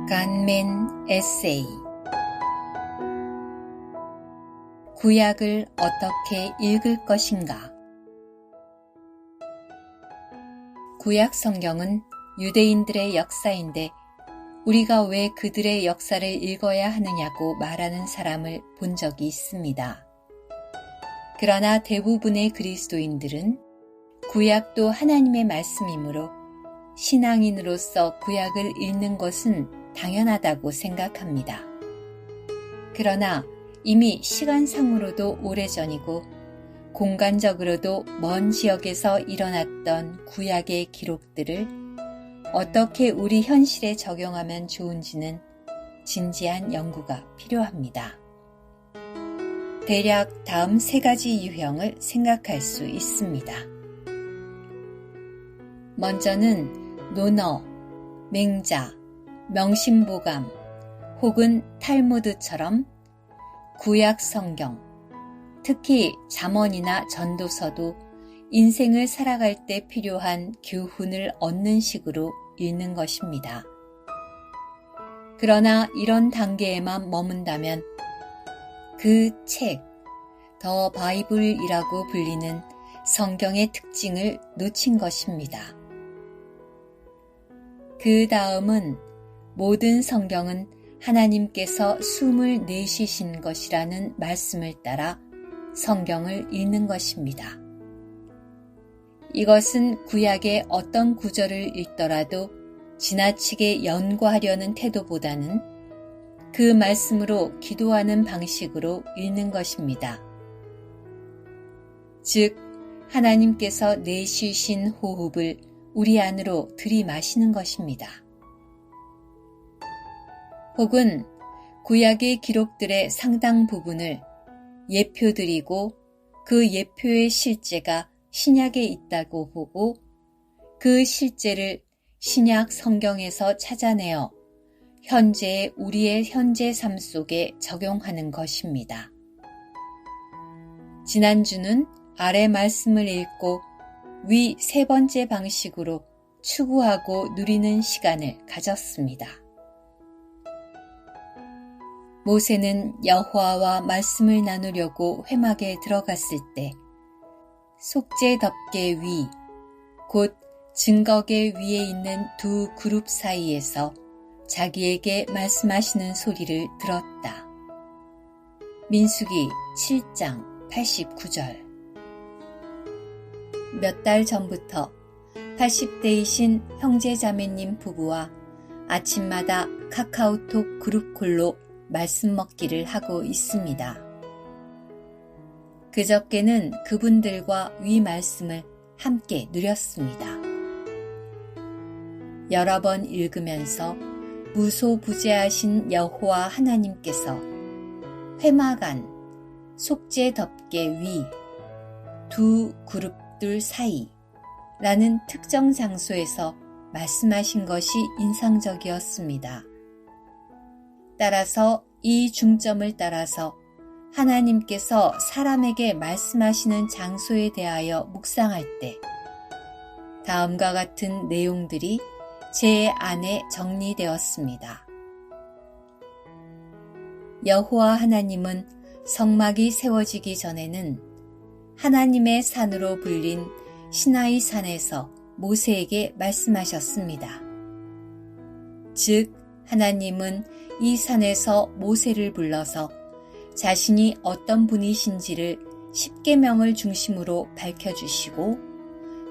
간멘 에세이. 구약을 어떻게 읽을 것인가? 구약 성경은 유대인들의 역사인데 우리가 왜 그들의 역사를 읽어야 하느냐고 말하는 사람을 본 적이 있습니다. 그러나 대부분의 그리스도인들은 구약도 하나님의 말씀이므로 신앙인으로서 구약을 읽는 것은 당연하다고 생각합니다. 그러나 이미 시간상으로도 오래전이고 공간적으로도 먼 지역에서 일어났던 구약의 기록들을 어떻게 우리 현실에 적용하면 좋은지는 진지한 연구가 필요합니다. 대략 다음 3가지 유형을 생각할 수 있습니다. 먼저는 논어, 맹자, 명심보감 혹은 탈무드처럼 구약 성경, 특히 잠언이나 전도서도 인생을 살아갈 때 필요한 교훈을 얻는 식으로 읽는 것입니다. 그러나 이런 단계에만 머문다면 그 책, 더 바이블이라고 불리는 성경의 특징을 놓친 것입니다. 그 다음은 모든 성경은 하나님께서 숨을 내쉬신 것이라는 말씀을 따라 성경을 읽는 것입니다. 이것은 구약의 어떤 구절을 읽더라도 지나치게 연구하려는 태도보다는 그 말씀으로 기도하는 방식으로 읽는 것입니다. 즉, 하나님께서 내쉬신 호흡을 우리 안으로 들이마시는 것입니다. 혹은 구약의 기록들의 상당 부분을 예표드리고 그 예표의 실제가 신약에 있다고 보고 그 실제를 신약 성경에서 찾아내어 현재의 우리의 현재 삶 속에 적용하는 것입니다. 지난주는 아래 말씀을 읽고 위 3번째 방식으로 추구하고 누리는 시간을 가졌습니다. 모세는 여호와와 말씀을 나누려고 회막에 들어갔을 때 속죄 덮개 위, 곧 증거계 위에 있는 두 그룹 사이에서 자기에게 말씀하시는 소리를 들었다. 민수기 7장 89절. 몇 달 전부터 80대이신 형제자매님 부부와 아침마다 카카오톡 그룹콜로 말씀 먹기를 하고 있습니다. 그저께는 그분들과 위 말씀을 함께 누렸습니다. 여러 번 읽으면서 무소부재하신 여호와 하나님께서 회막 안, 속죄 덮개 위, 두 그룹들 사이 라는 특정 장소에서 말씀하신 것이 인상적이었습니다. 따라서 이 중점을 따라서 하나님께서 사람에게 말씀하시는 장소에 대하여 묵상할 때 다음과 같은 내용들이 제 안에 정리되었습니다. 여호와 하나님은 성막이 세워지기 전에는 하나님의 산으로 불린 시나이 산에서 모세에게 말씀하셨습니다. 즉, 하나님은 이 산에서 모세를 불러서 자신이 어떤 분이신지를 10계명을 중심으로 밝혀주시고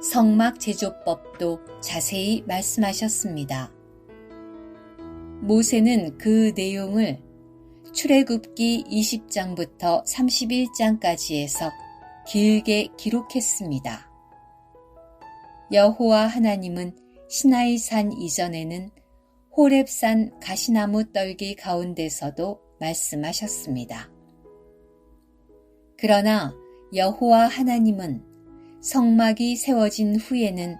성막 제조법도 자세히 말씀하셨습니다. 모세는 그 내용을 출애굽기 20장부터 31장까지에서 길게 기록했습니다. 여호와 하나님은 시나이 산 이전에는 호렙산 가시나무 떨기 가운데서도 말씀하셨습니다. 그러나 여호와 하나님은 성막이 세워진 후에는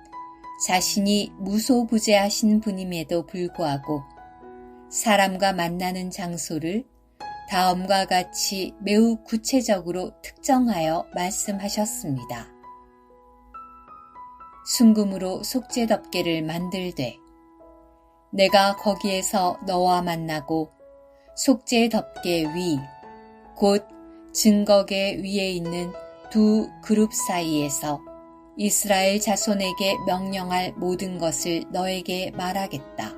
자신이 무소부재하신 분임에도 불구하고 사람과 만나는 장소를 다음과 같이 매우 구체적으로 특정하여 말씀하셨습니다. 순금으로 속죄 덮개를 만들되 내가 거기에서 너와 만나고 속죄 덮개 위, 곧 증거계 위에 있는 두 그룹 사이에서 이스라엘 자손에게 명령할 모든 것을 너에게 말하겠다.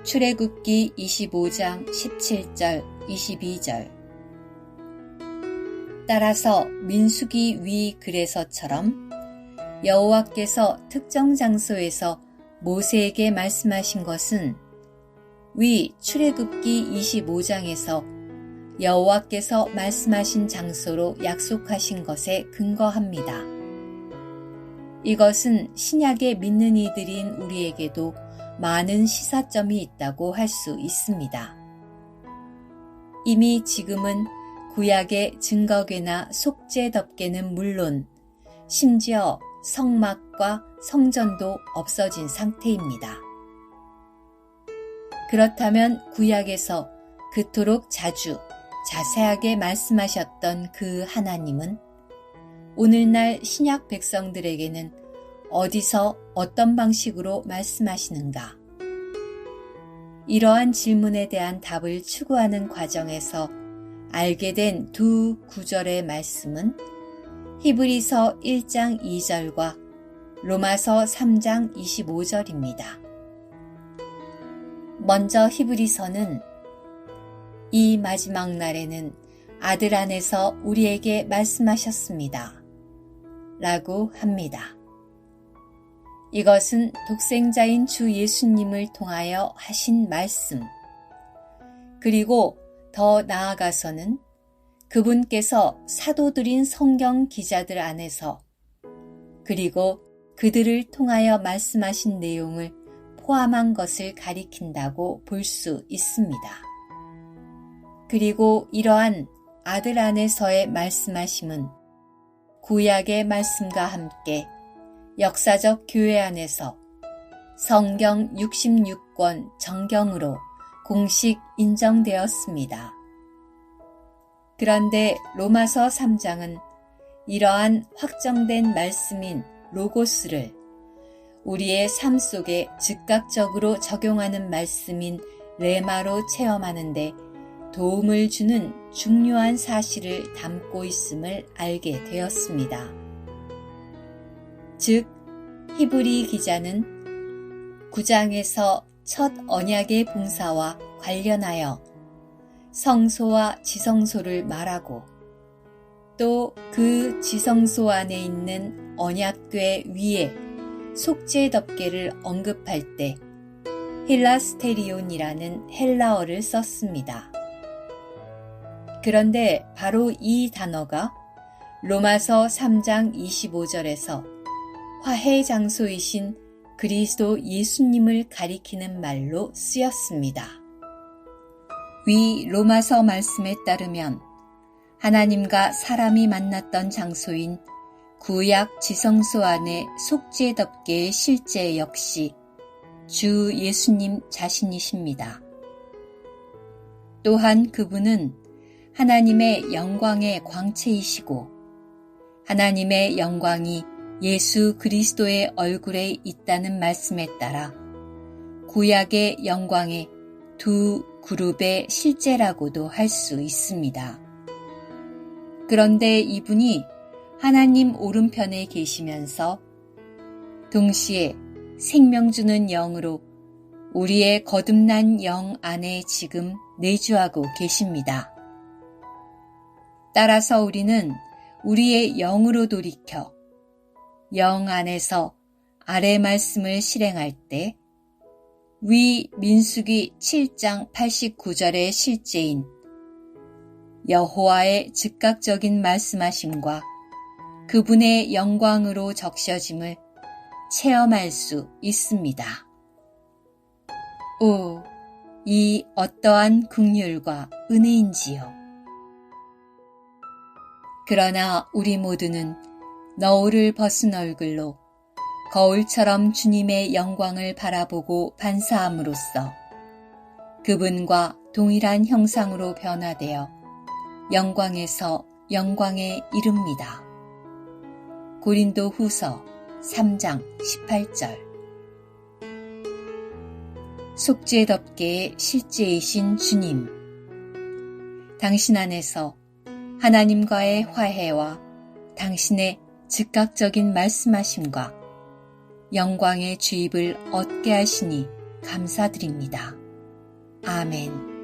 출애굽기 25장 17절 22절. 따라서 민수기 위 글에서처럼 여호와께서 특정 장소에서 모세에게 말씀하신 것은 위 출애굽기 25장에서 여호와께서 말씀하신 장소로 약속하신 것에 근거합니다. 이것은 신약에 믿는 이들인 우리에게도 많은 시사점이 있다고 할 수 있습니다. 이미 지금은 구약의 증거궤나 속죄 덮개는 물론 심지어 성막과 성전도 없어진 상태입니다. 그렇다면 구약에서 그토록 자주 자세하게 말씀하셨던 그 하나님은 오늘날 신약 백성들에게는 어디서 어떤 방식으로 말씀하시는가? 이러한 질문에 대한 답을 추구하는 과정에서 알게 된 두 구절의 말씀은 히브리서 1장 2절과 로마서 3장 25절입니다. 먼저 히브리서는 이 마지막 날에는 아들 안에서 우리에게 말씀하셨습니다. 라고 합니다. 이것은 독생자인 주 예수님을 통하여 하신 말씀, 그리고 더 나아가서는 그분께서 사도들인 성경 기자들 안에서 그리고 그들을 통하여 말씀하신 내용을 포함한 것을 가리킨다고 볼 수 있습니다. 그리고 이러한 아들 안에서의 말씀하심은 구약의 말씀과 함께 역사적 교회 안에서 성경 66권 정경으로 공식 인정되었습니다. 그런데 로마서 3장은 이러한 확정된 말씀인 로고스를 우리의 삶 속에 즉각적으로 적용하는 말씀인 레마로 체험하는데 도움을 주는 중요한 사실을 담고 있음을 알게 되었습니다. 즉, 히브리 기자는 9장에서 첫 언약의 봉사와 관련하여 성소와 지성소를 말하고 또 그 지성소 안에 있는 언약궤 위에 속죄 덮개를 언급할 때 힐라스테리온이라는 헬라어를 썼습니다. 그런데 바로 이 단어가 로마서 3장 25절에서 화해 장소이신 그리스도 예수님을 가리키는 말로 쓰였습니다. 위 로마서 말씀에 따르면 하나님과 사람이 만났던 장소인 구약 지성소 안의 속죄 덮개의 실제 역시 주 예수님 자신이십니다. 또한 그분은 하나님의 영광의 광채이시고 하나님의 영광이 예수 그리스도의 얼굴에 있다는 말씀에 따라 구약의 영광의 두 그룹의 실제라고도 할 수 있습니다. 그런데 이분이 하나님 오른편에 계시면서 동시에 생명 주는 영으로 우리의 거듭난 영 안에 지금 내주하고 계십니다. 따라서 우리는 우리의 영으로 돌이켜 영 안에서 아래 말씀을 실행할 때 위 민수기 7장 89절의 실제인 여호와의 즉각적인 말씀하심과 그분의 영광으로 적셔짐을 체험할 수 있습니다. 오, 이 어떠한 긍휼과 은혜인지요. 그러나 우리 모두는 너울을 벗은 얼굴로 거울처럼 주님의 영광을 바라보고 반사함으로써 그분과 동일한 형상으로 변화되어 영광에서 영광에 이릅니다. 고린도 후서 3장 18절. 속죄 덮개의 실제이신 주님, 당신 안에서 하나님과의 화해와 당신의 즉각적인 말씀하심과 영광의 주입을 얻게 하시니 감사드립니다. 아멘.